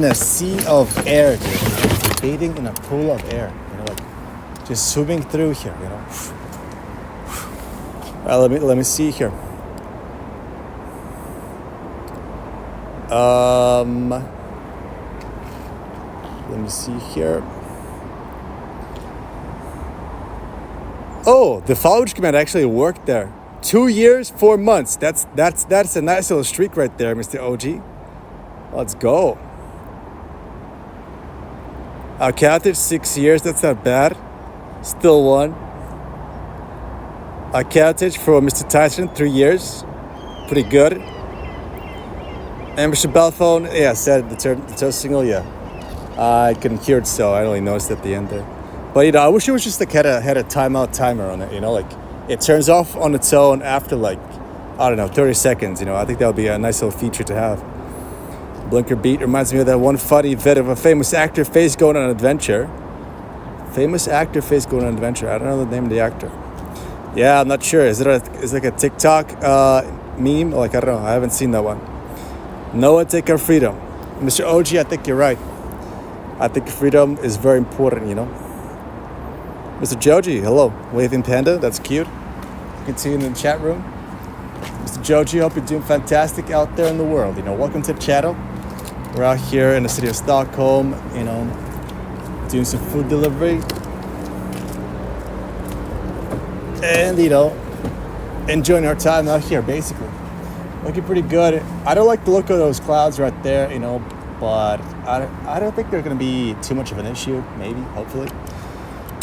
in a sea of air, dude. Bathing in a pool of air, like just swimming through here, let me see here. Let me see here. Oh, the followage command actually worked there. 2 years, 4 months. That's a nice little streak right there, Mr. OG. Let's go. Our counted 6 years. That's not bad. Still one. Our counted for Mr. Tyson 3 years. Pretty good. And Mr. Bellphone, yeah, said the third single, yeah. I couldn't hear it, so I only noticed at the end there. But I wish it was just like had a timeout timer on it. Like it turns off on its own after 30 seconds. I think that would be a nice little feature to have. Blinker beat reminds me of that one funny vid of a famous actor face going on an adventure. Famous actor face going on an adventure. I don't know the name of the actor. Yeah, I'm not sure. Is it like a TikTok meme? I don't know. I haven't seen that one. Noah, take our freedom. Mr. OG, I think you're right. I think freedom is very important, Mr. Joji, hello. Waving panda, that's cute. Continue in the chat room. Mr. Joji, hope you're doing fantastic out there in the world. Welcome to the channel. We're out here in the city of Stockholm, doing some food delivery. And, enjoying our time out here, basically. Looking pretty good. I don't like the look of those clouds right there, but I don't think they're going to be too much of an issue, maybe, hopefully.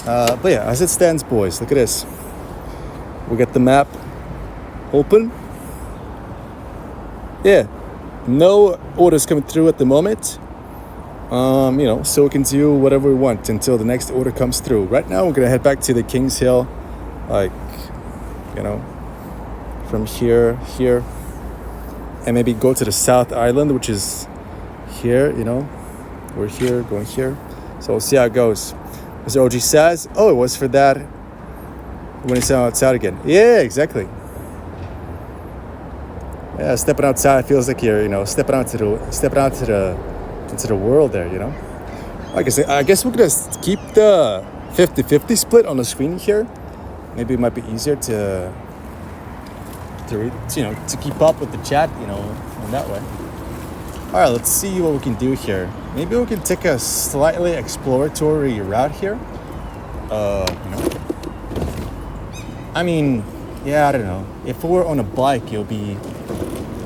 But yeah, as it stands, boys, look at this. We got the map open. Yeah, no orders coming through at the moment. So we can do whatever we want until the next order comes through. Right now, we're going to head back to the King's Hill, from here, and maybe go to the South Island, which is here, We're here, going here. So we'll see how it goes. As OG says, it was for that when it's outside again. Yeah, exactly. Yeah, stepping outside feels like you're, stepping out into the world there, I guess we're gonna keep the 50-50 split on the screen here. Maybe it might be easier to read, to keep up with the chat, in that way. All right, let's see what we can do here. Maybe we can take a slightly exploratory route here. I don't know. If we were on a bike, it would be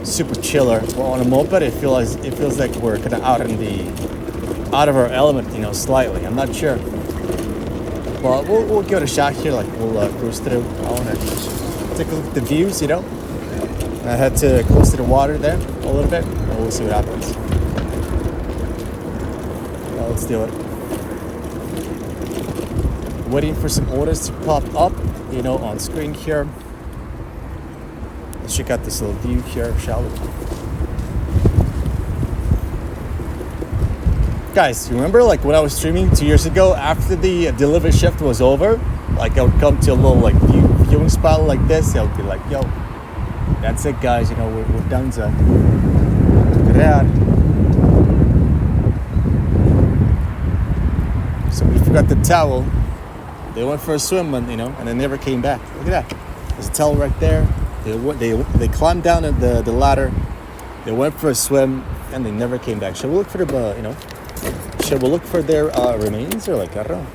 super chiller. Well, on a moped, it feels like we're kind of out of our element, slightly. I'm not sure. But we'll give it a shot here. We'll cruise through. I want to take a look at the views, I head to close to the water there a little bit, and we'll see what happens. Let's do it. Waiting for some orders to pop up, on screen here. Let's check out this little view here, shall we? Guys, you remember when I was streaming 2 years ago, after the delivery shift was over, I would come to a little viewing spot like this. I would be like, yo, that's it, guys. We're done. So look at that. So we forgot the towel. They went for a swim, and they never came back. Look at that. There's a towel right there. They climbed down the ladder. They went for a swim, and they never came back. Should we look for Should we look for their remains, or I don't know.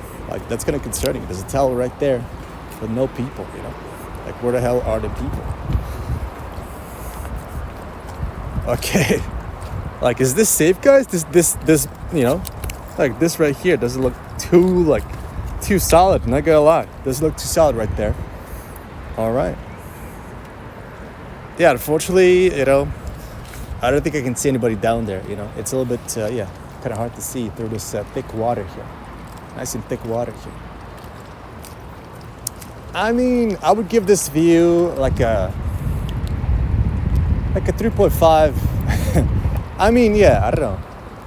That's kind of concerning. There's a towel right there, with no people. Where the hell are the people? Okay, is this safe, guys? This this right here doesn't look too solid. Not gonna lie, doesn't look too solid right there. All right. Yeah, unfortunately, I don't think I can see anybody down there. It's a little bit kind of hard to see through this thick water here. Nice and thick water here. I would give this view like a 3.5. I don't know,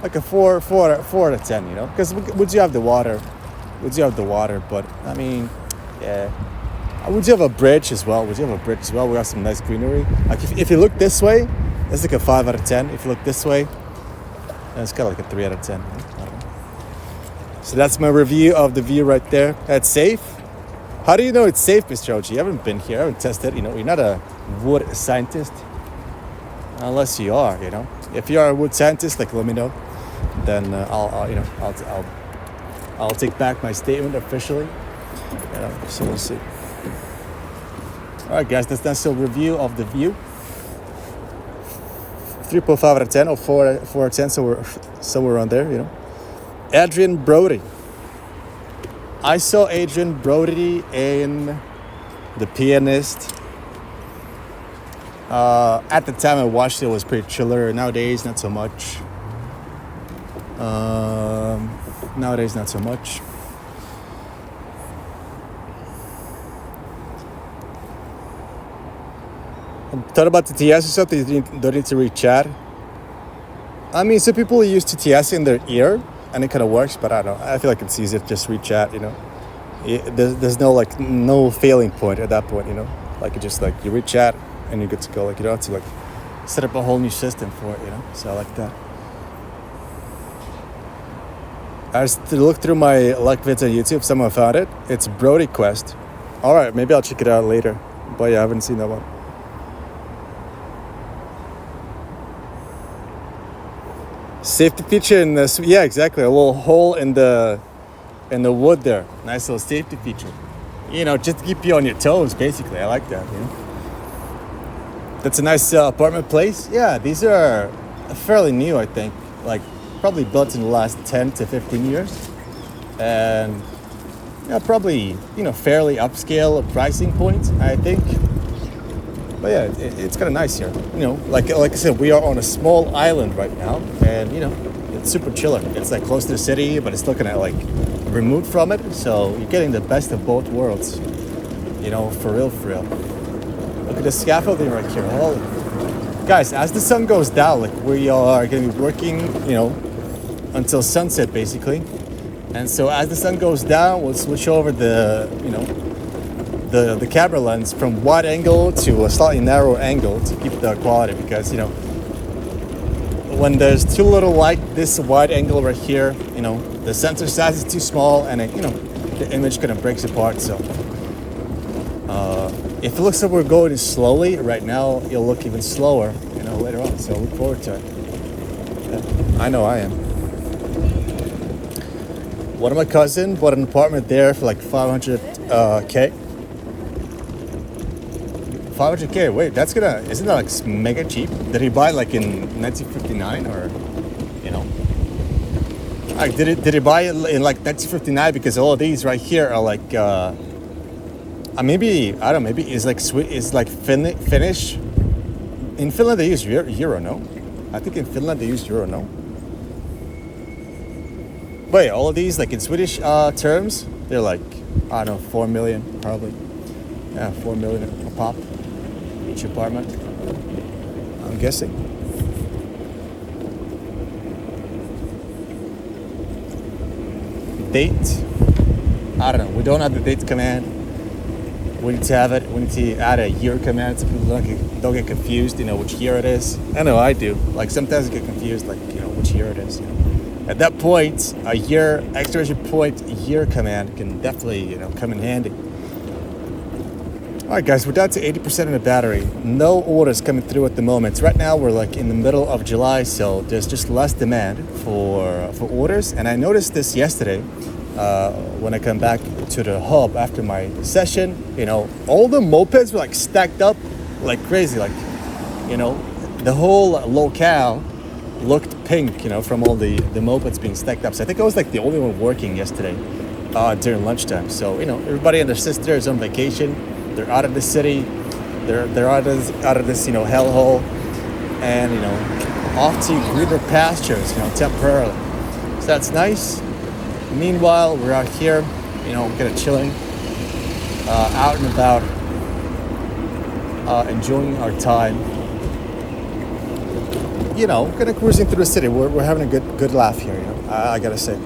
like a 4 out of 10, because we do have the water. But yeah, we do have a bridge as well. We got some nice greenery. If you look this way, it's like a 5 out of 10. If you look this way, And it's got like a 3 out of 10. I don't know. So that's my review of the view right there. It's safe. How do you know it's safe, Mr. OG? You haven't been here. I haven't tested. You know, you're not a wood scientist, unless you are. You know, if you are a wood scientist, like let me know. Then I'll take back my statement officially. So we'll see. All right, guys, that's a review of the view. 3.5 out of 10 or 4 out of 10, somewhere around there. You know, Adrian Brody. I saw Adrian Brody in The Pianist. At the time I watched it, was pretty chiller. Nowadays, not so much. Nowadays, not so much. Thought about the TTS or something. You don't need to read chat. I mean, some people use TTS in their ear, and it kind of works, but I don't know. I feel like it's easier to just read chat, you know. There's no failing point at that point, you know. Like you just you read chat and you're good to go. Like you don't have to set up a whole new system for it, you know. So I like that. I just looked through my luck vids on YouTube. Someone found it. It's Brody Quest. All right, maybe I'll check it out later. But yeah, I haven't seen that one. Safety feature in this, yeah, exactly. A little hole in the wood there. Nice little safety feature. You know, just to keep you on your toes, basically. I like that. You know, that's a nice apartment place. Yeah, these are fairly new, I think. Like probably built in the last 10 to 15 years, and probably fairly upscale pricing point, I think. But yeah, it's kind of nice here. You know, like I said, we are on a small island right now, and it's super chiller. It's close to the city, but it's still kind of removed from it. So you're getting the best of both worlds. You know, for real, for real. Look at the scaffolding right here. Holy guys! As the sun goes down, we are going to be working, until sunset basically. And so as the sun goes down, we'll switch over the camera lens from wide angle to a slightly narrow angle to keep the quality, because when there's too little light, this wide angle right here, the sensor size is too small, and it, the image kind of breaks apart. So if it looks like we're going slowly right now, it'll look even slower later on. So look forward to it. Yeah, I know I am. One of my cousins bought an apartment there for $500K. 500K. Wait, isn't that mega cheap? Did he buy in 1959 or did he buy it in 1959? Because all of these right here are maybe I don't know, maybe it's Finnish. In Finland they use euro, no? I think in Finland they use euro, no? But yeah, all of these in Swedish terms, they're I don't know, 4 million probably. Yeah, 4 million a pop. Each apartment, I'm guessing. Date, I don't know. We don't have the date command. We need to have it. We need to add a year command so people don't get confused, which year it is. I know I do. Sometimes I get confused, which year it is. At that point, a year, exclamation point, year command can definitely, come in handy. All right, guys, we're down to 80% of the battery. No orders coming through at the moment. Right now, we're in the middle of July, so there's just less demand for orders. And I noticed this yesterday when I come back to the hub after my session. All the mopeds were stacked up like crazy. The whole locale looked pink, from all the mopeds being stacked up. So I think I was the only one working yesterday during lunchtime. So everybody and their sister is on vacation. They're out of the city. They're out of this hellhole, and off to greener pastures, temporarily. So that's nice. Meanwhile, we're out here, kind of chilling, out and about, enjoying our time. Kind of cruising through the city. We're having a good laugh here. I gotta say.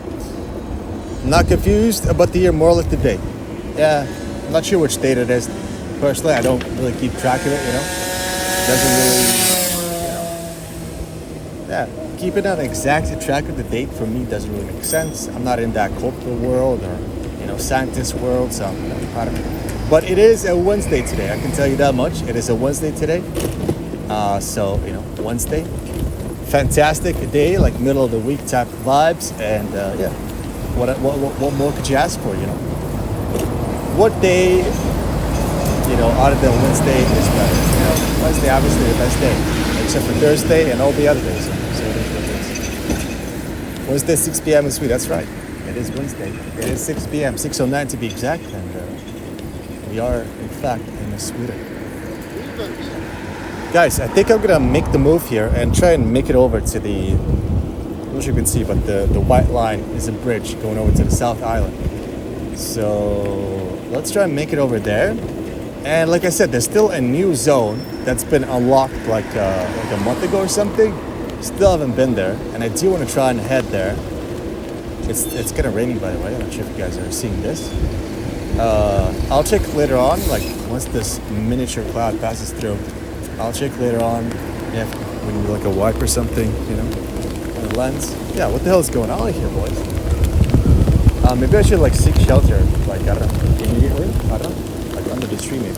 Not confused about the year, more like the day. Yeah. I'm not sure which date it is. Personally, I don't really keep track of it, Doesn't really, yeah, keeping an exact track of the date for me doesn't really make sense. I'm not in that corporate world or, scientist world, so I don't know. But it is a Wednesday today. I can tell you that much. It is a Wednesday today. So, Wednesday. Fantastic day, like middle of the week type of vibes. And, yeah, what more could you ask for, What day, other than Wednesday is better? Wednesday, obviously, the best day, except for Thursday and all the other days. So it is what it is. Wednesday, 6 p.m. is sweet. That's right. It is Wednesday. It is 6 p.m., 6:09 to be exact. And we are, in fact, in Sweden. Guys, I think I'm going to make the move here and try and make it over to the, I don't know if you can see, but the white line is a bridge going over to the South Island. So let's try and make it over there. And like I said, there's still a new zone that's been unlocked like a month ago or something. Still haven't been there, and I do want to try and head there. It's kind of raining, by the way. I'm not sure if you guys are seeing this. I'll check later on, like once this miniature cloud passes through. I'll check later on if we need like a wipe or something, on the lens. Yeah, what the hell is going on here, boys? Maybe I should like seek shelter, like I don't know, immediately. I don't know, like under the tree maybe.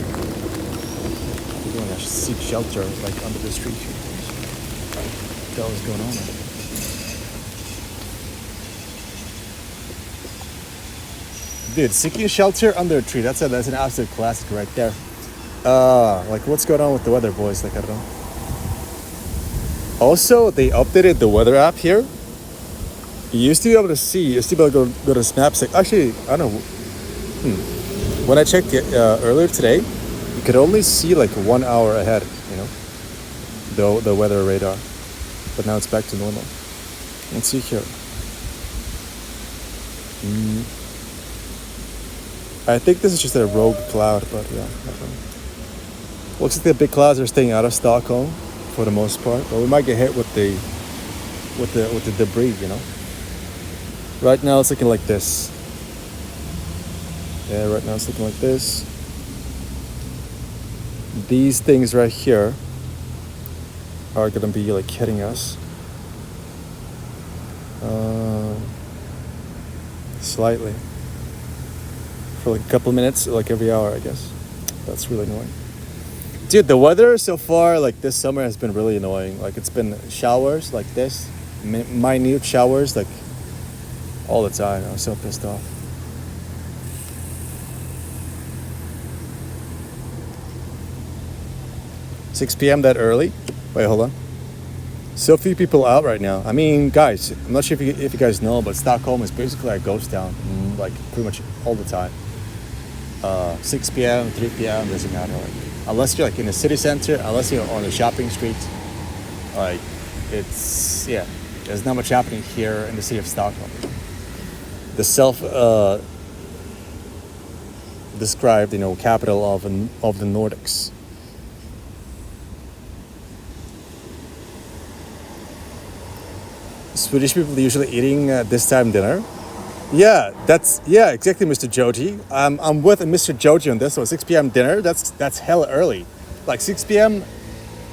I should seek shelter like under the tree. What the hell is going on here? Dude, seeking shelter under a tree. That's an absolute classic right there. Like what's going on with the weather, boys? Like I don't know. Also, they updated the weather app here. You used to be able to go to Snaps. Actually, I don't know. When I checked it earlier today, you could only see like 1 hour ahead, the weather radar. But now it's back to normal. Let's see here. I think this is just a rogue cloud, but yeah. Looks like the big clouds are staying out of Stockholm for the most part, but we might get hit with the debris, Right now it's looking like this. Yeah, right now it's looking like this. These things right here are gonna be like hitting us. Slightly. For like a couple of minutes, like every hour, I guess. That's really annoying. Dude, the weather so far, like this summer, has been really annoying. Like it's been showers like this, minute showers, like all the time. I was so pissed off. $6 p.m. that early? Wait, hold on. So few people out right now. I mean, guys, I'm not sure if you guys know, but Stockholm is basically a ghost town, like pretty much all the time. 6 p.m., 3 p.m. doesn't matter. Like, unless you're like in the city center, unless you're on the shopping street, like there's not much happening here in the city of Stockholm. The described, capital of the Nordics. Swedish people usually eating this time dinner. Yeah, exactly, Mr. Joji. I'm with Mr. Joji on this. So 6 p.m. dinner, that's hella early. Like 6 p.m.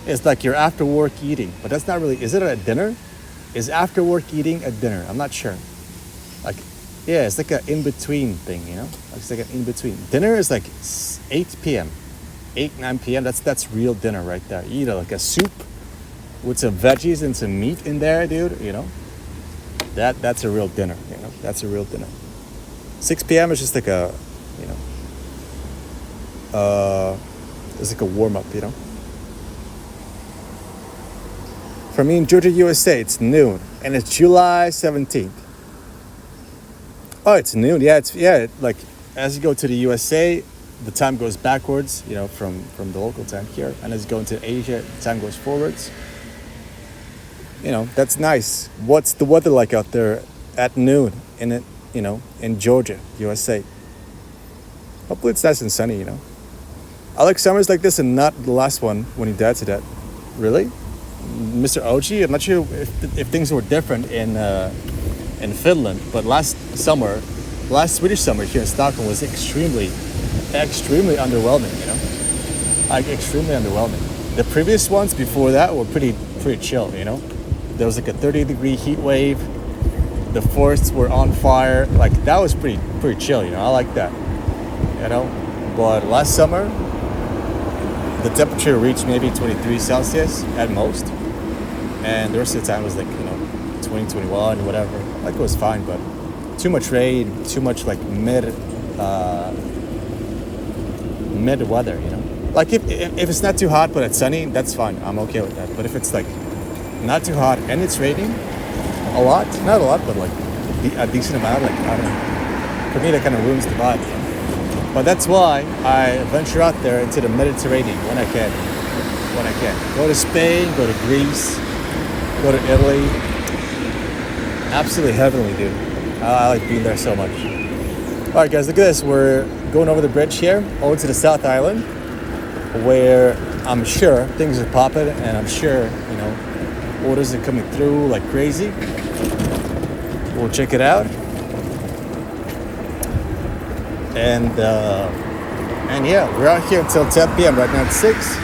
is like your after work eating, but that's not really. Is it a dinner? Is after work eating a dinner? I'm not sure. Like, yeah, it's like an in between thing, Like it's like an in between. Dinner is like 8 p.m., 9 p.m. That's real dinner right there. You eat like a soup with some veggies and some meat in there, dude. That's a real dinner, That's a real dinner. 6 p.m. is just like a, it's like a warm-up, For me in Georgia, USA, it's noon, and it's July 17th. Oh, it's noon. Yeah, like as you go to the USA, the time goes backwards, from the local time here, and as you go into Asia, the time goes forwards. That's nice. What's the weather like out there at noon in Georgia, USA? Hopefully it's nice and sunny, I like summers like this and not the last one when he died to that. Really? Mr. Oji, I'm not sure if things were different in Finland, but last Swedish summer here in Stockholm was extremely underwhelming, Like extremely underwhelming. The previous ones before that were pretty chill, There was like a 30-degree heat wave. The forests were on fire. Like that was pretty chill, you know. I like that, you know. But last summer, the temperature reached maybe 23 Celsius at most, and the rest of the time was like 20, 21, whatever. Like it was fine, but too much rain, too much like mid weather, you know. Like if it's not too hot but it's sunny, that's fine. I'm okay with that. But if it's like not too hot and it's raining a lot, not a lot, but like a decent amount, like I don't know. For me, that kind of ruins the vibe. But that's why I venture out there into the Mediterranean when I can. Go to Spain, go to Greece, go to Italy. Absolutely heavenly, dude. I like being there so much. All right, guys, look at this. We're going over the bridge here, over to the South Island, where I'm sure things are popping, and I'm sure, orders are coming through like crazy. We'll check it out. And yeah, we're out here until 10 p.m. Right now it's 6.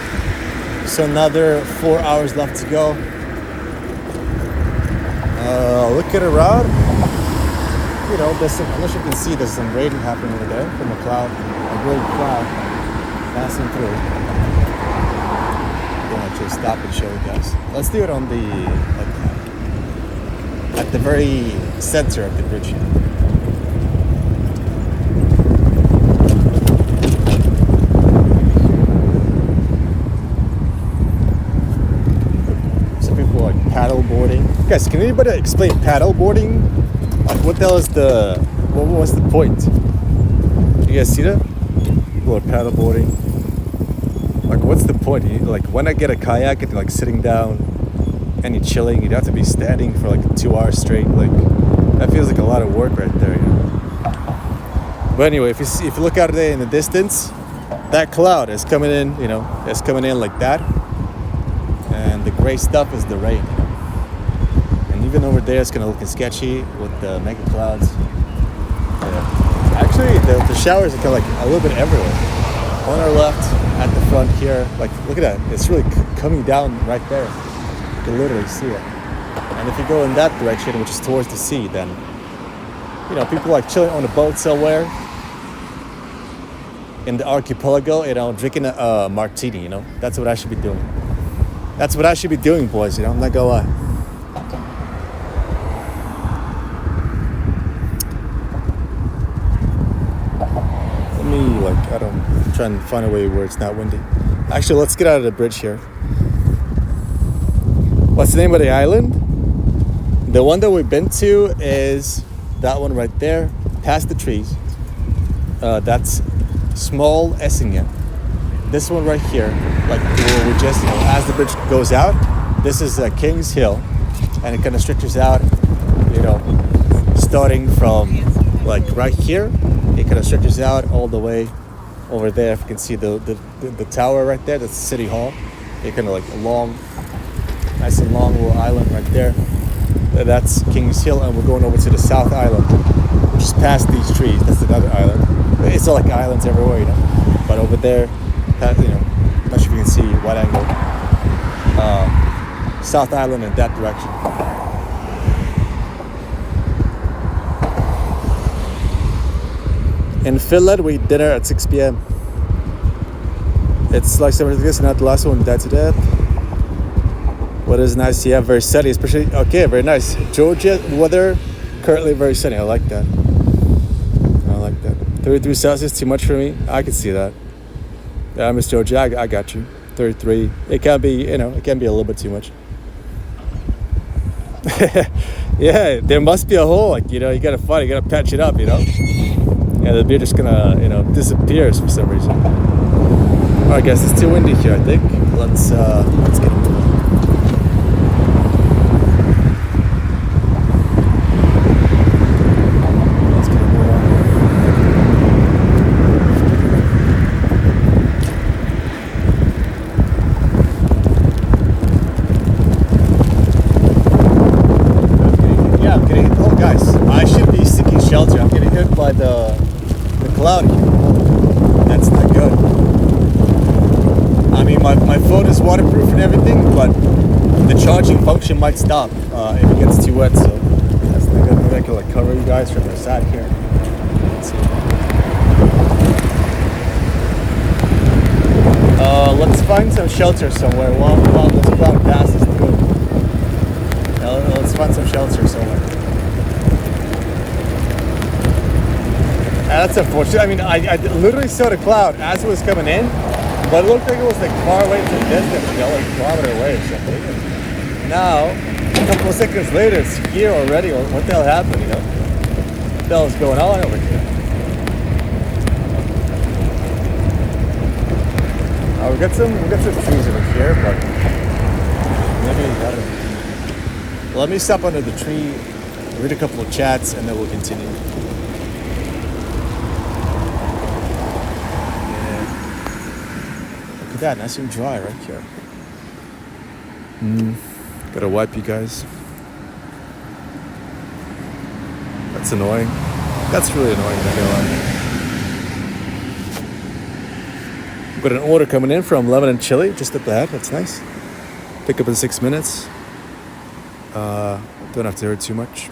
So another 4 hours left to go. Looking around, unless you can see, there's some rain happening over there from a great cloud passing through. I'm going to actually stop and show you guys. Let's do it on at the very center of the bridge here. Paddle boarding. Guys, can anybody explain paddle boarding? Like, what the hell is what was the point? You guys see that? Or paddle boarding. Like, what's the point? Like, when I get a kayak and like sitting down and you're chilling, you'd have to be standing for like 2 hours straight. Like, that feels like a lot of work right there, you know? But anyway, if you look out there in the distance, that cloud is coming in, it's coming in like that. And the gray stuff is the rain. And even over there, it's kind of looking sketchy with the mega clouds. Yeah. Actually, the showers are kind of like a little bit everywhere. On our left, at the front here, like look at that. It's really coming down right there. You can literally see it. And if you go in that direction, which is towards the sea, then people like chilling on a boat somewhere in the archipelago, drinking a martini. That's what I should be doing. That's what I should be doing, boys, I'm not gonna lie. Let me, I'm trying to find a way where it's not windy. Actually, let's get out of the bridge here. What's the name of the island? The one that we've been to is that one right there, past the trees. That's Small Essingen. This one right here, like where we just, as the bridge goes out, this is King's Hill, and it kind of stretches out, starting from like right here, it kind of stretches out all the way over there. If you can see the tower right there, that's City Hall. It kind of like a long, nice and long little island right there. That's King's Hill, and we're going over to the South Island, which is past these trees. That's another island. It's all like islands everywhere, but over there, not sure if you can see wide angle. South Island in that direction. In Finland, we eat dinner at 6 p.m. It's like something like this, not the last one, that's it. Weather is nice, yeah, very sunny, especially, okay, very nice. Georgia weather, currently very sunny, I like that. 33 Celsius, too much for me? I can see that. Yeah, Miss Georgia, I got you. 33. It can be, it can be a little bit too much. Yeah, there must be a hole. Like, you gotta find it, you gotta patch it up, And the beer just gonna, disappears for some reason. All right, guys, it's too windy here, I think. Let's get it. By the cloud here. That's not good. I mean, my phone is waterproof and everything, but the charging function might stop if it gets too wet. So that's not gonna maybe I can like cover you guys from the side here. Let's see. Let's find some shelter somewhere while this cloud passes through. Let's find some shelter somewhere. That's unfortunate. I mean, I literally saw the cloud as it was coming in, but it looked like it was like far away to the distance, you know, like a kilometer away or something. Now, a couple of seconds later, it's here already. What the hell happened, you know? What the hell is going on over here? We got some trees over here, but maybe I don't know. Let me stop under the tree, read a couple of chats, and then we'll continue. That nice and dry right here. Gotta wipe you guys. That's annoying. That's really annoying. Not gonna lie. Got an order coming in from Lemon and Chili just up ahead. That's nice. Pick up in 6 minutes. Don't have to hurry too much.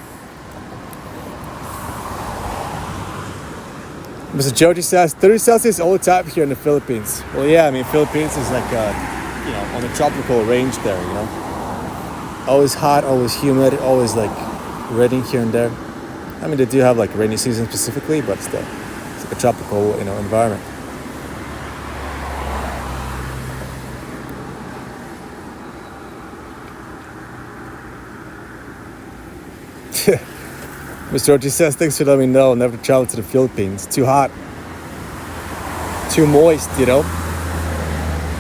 Mr. Joji says 30 Celsius all the time here in the Philippines. Well, yeah, I mean, Philippines is like, you know, on the tropical range there, you know. Always hot, always humid, always like raining here and there. I mean, they do have like rainy season specifically, but still, it's like a tropical, you know, environment. Mr. Oji says, thanks for letting me know. Never travel to the Philippines. Too hot. Too moist, you know.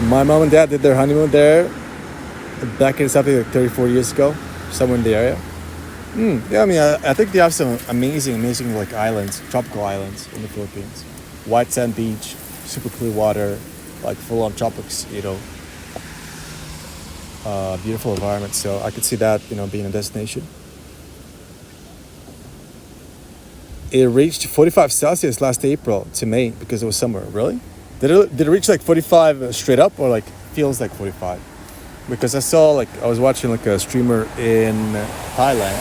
My mom and dad did their honeymoon there back in something like 34 years ago, somewhere in the area. Yeah, I mean, I think they have some amazing like islands, tropical islands in the Philippines. White sand beach, super clear water, like full on tropics, you know. Beautiful environment. So I could see that, you know, being a destination. It reached 45 Celsius last April to May because it was summer. Really? Did it reach like 45 straight up or like feels like 45? Because I saw like I was watching like a streamer in Thailand,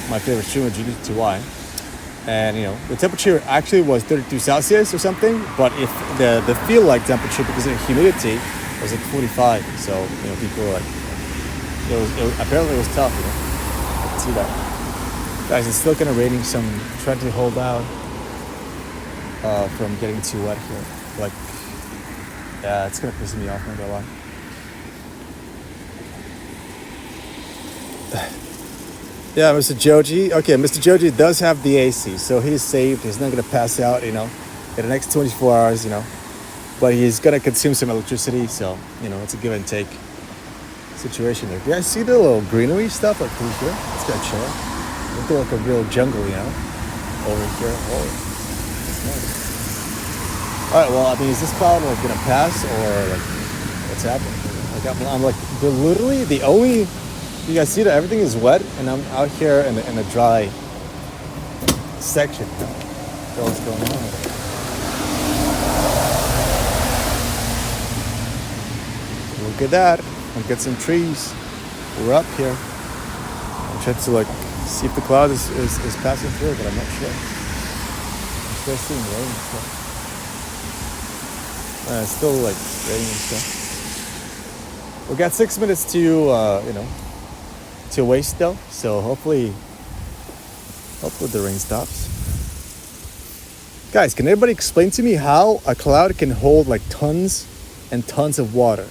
my favorite streamer, GDTY, and you know the temperature actually was 32 Celsius or something, but if the feel like temperature because of the humidity was like 45. So you know people were like apparently it was tough. You know, I can see that. Guys, it's still kind of raining, so I'm trying to hold out from getting too wet here. Like, yeah, it's gonna piss me off, not gonna lie. Yeah, Mr. Joji. Okay, Mr. Joji does have the AC, so he's saved. He's not gonna pass out, you know, in the next 24 hours, you know. But he's gonna consume some electricity, so, you know, it's a give and take situation there. Do you guys see the little greenery stuff like through here? It's kind of chill. Look like a real jungle, you know, over here. Oh, that's nice. All right, well, I mean, is this cloud like gonna pass or like what's happening? Like I'm like they're literally the only. You guys see that everything is wet, and I'm out here in a dry section. So what's going on? Look at that. I'll get some trees. We're up here. I'm trying to like see if the cloud is passing through, but I'm not sure. I'm still seeing rain and stuff. It's still like raining and stuff. We got 6 minutes to you know, to waste though, so hopefully the rain stops. Guys, can anybody explain to me how a cloud can hold like tons and tons of water?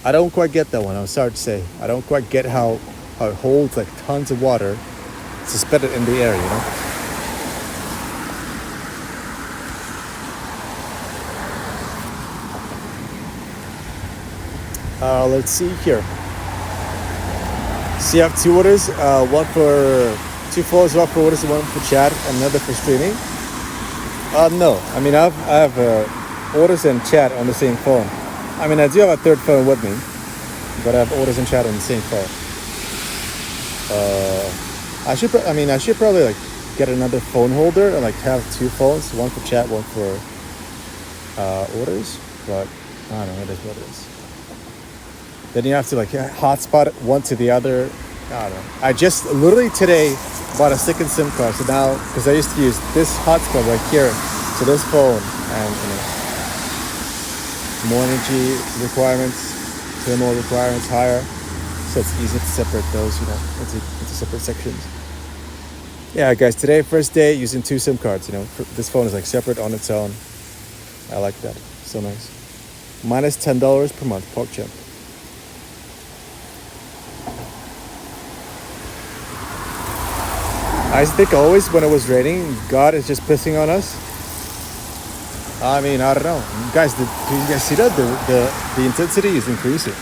I don't quite get that one. I'm sorry to say. I don't quite get how it holds like tons of water suspended in the air, you know? Let's see here. So you have two orders, one for 2 followers, one for orders, one for chat, and another for streaming. No, I mean I have orders and chat on the same phone. I mean I do have a third phone with me, but I have orders and chat on the same phone. I should probably like get another phone holder and like have 2 phones, one for chat, one for orders. But I don't know, it is what it is. Then you have to like hotspot one to the other. I don't know. I just literally today bought a second SIM card. So now, because I used to use this hotspot right here, so this phone, and more energy requirements, thermal requirements higher. So it's easy to separate those, into separate sections. Yeah, guys, today, first day using 2 SIM cards, This phone is like separate on its own. I like that. So nice. Minus $10 per month, PogChamp. I think always when it was raining, God is just pissing on us. I mean, I don't know. Guys, do you guys see that? The intensity is increasing.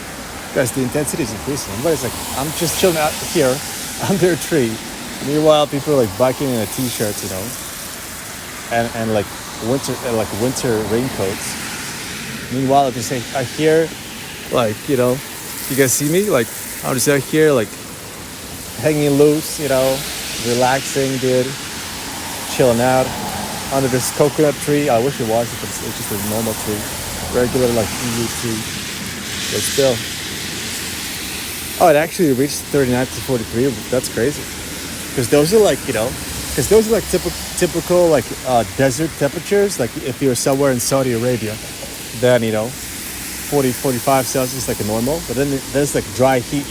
Guys, the intensity is increasing. Everybody's like, I'm just chilling out here under a tree. Meanwhile, people are like biking in a t-shirts, and like winter raincoats. Meanwhile, just say I hear, like, you guys see me? Like, I'm just out here, like, hanging loose, relaxing, dude, chilling out under this coconut tree. I wish it was, but it's just a normal tree, regular like EU tree, but still. Oh, it actually reached 39 to 43. That's crazy, because those are like typical like desert temperatures. Like if you're somewhere in Saudi Arabia, then 40, 45 Celsius like a normal. But then there's like dry heat,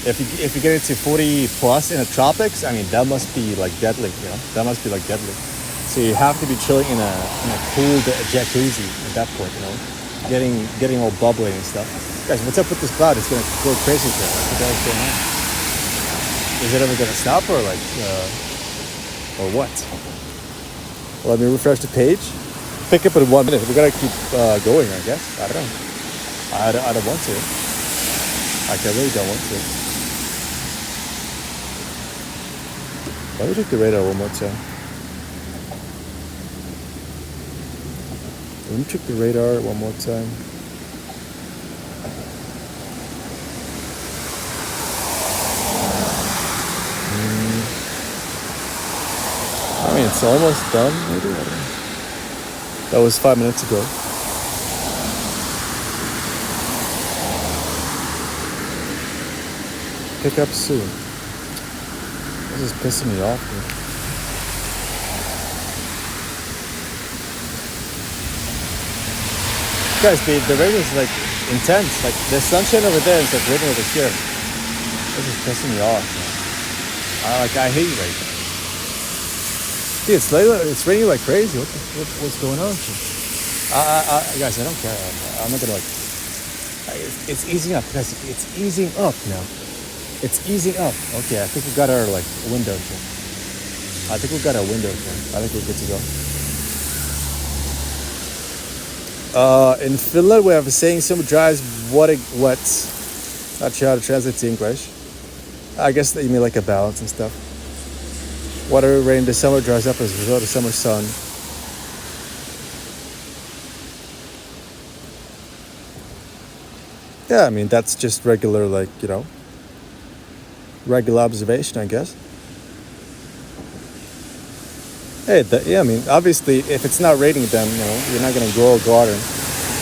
If you get into 40 plus in the tropics, I mean, that must be like deadly, That must be like deadly. So you have to be chilling in a cool jacuzzi at that point, getting all bubbly and stuff. Guys, what's up with this cloud? It's gonna go crazy here. What the hell's going on? Is it ever gonna stop or or what? Well, let me refresh the page. Pick up in 1 minute. We gotta keep going, I guess. I don't know. I don't want to. I really don't want to. Let me check the radar one more time. Let me check the radar one more time. I mean, it's almost done, maybe? I don't know. That was 5 minutes ago. Pick up soon. This is pissing me off, dude. Guys, the rain is like intense. Like the sunshine over there is like raining over here. This is pissing me off, man. I hate rain. Dude, it's raining like crazy. What's going on? Guys, I don't care. I'm not gonna like. It's easing up, guys. It's easing up now. It's easing up. Okay, I think we got our like window here. I think we got our window here. I think we're good to go. In Finland, we have a saying, summer dries, water wets. Not sure how to translate to English. I guess that you mean like a balance and stuff. Water rain the summer dries up as a result of summer sun. Yeah, I mean, that's just regular, like, regular observation, I guess. Hey, I mean, obviously, if it's not raining, then you're not gonna grow a garden.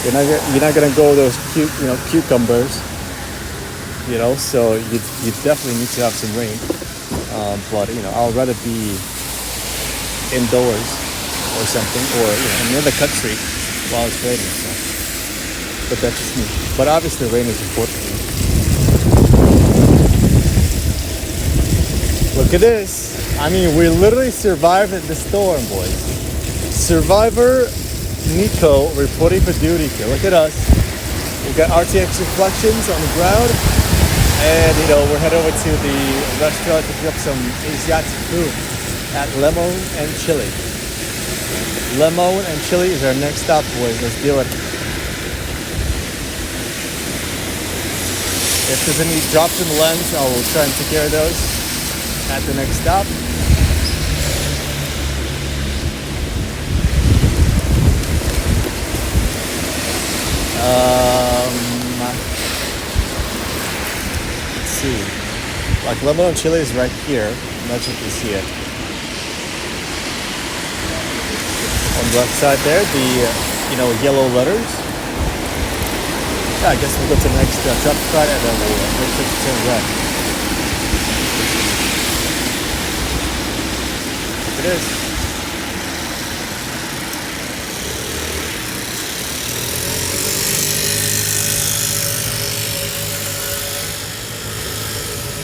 You're not gonna grow those cute, cucumbers. So you definitely need to have some rain. But I'd rather be indoors or something, or in another country while it's raining. So. But that's just me. But obviously, rain is important. Look at this. I mean, we literally survived the storm, boys. Survivor Nico reporting for duty here. Look at us. We got RTX reflections on the ground. And, we're headed over to the restaurant to pick up some Asiatic food at Lemon and Chili. Lemon and Chili is our next stop, boys. Let's do it. If there's any drops in the lens, I will try and take care of those at the next stop. Let's see. Like lemon and chili is right here. I'm not sure if you see it. On the left side there, the yellow letters. Yeah, I guess we'll go to the next traffic light and then we'll wait for it to turn red. It is.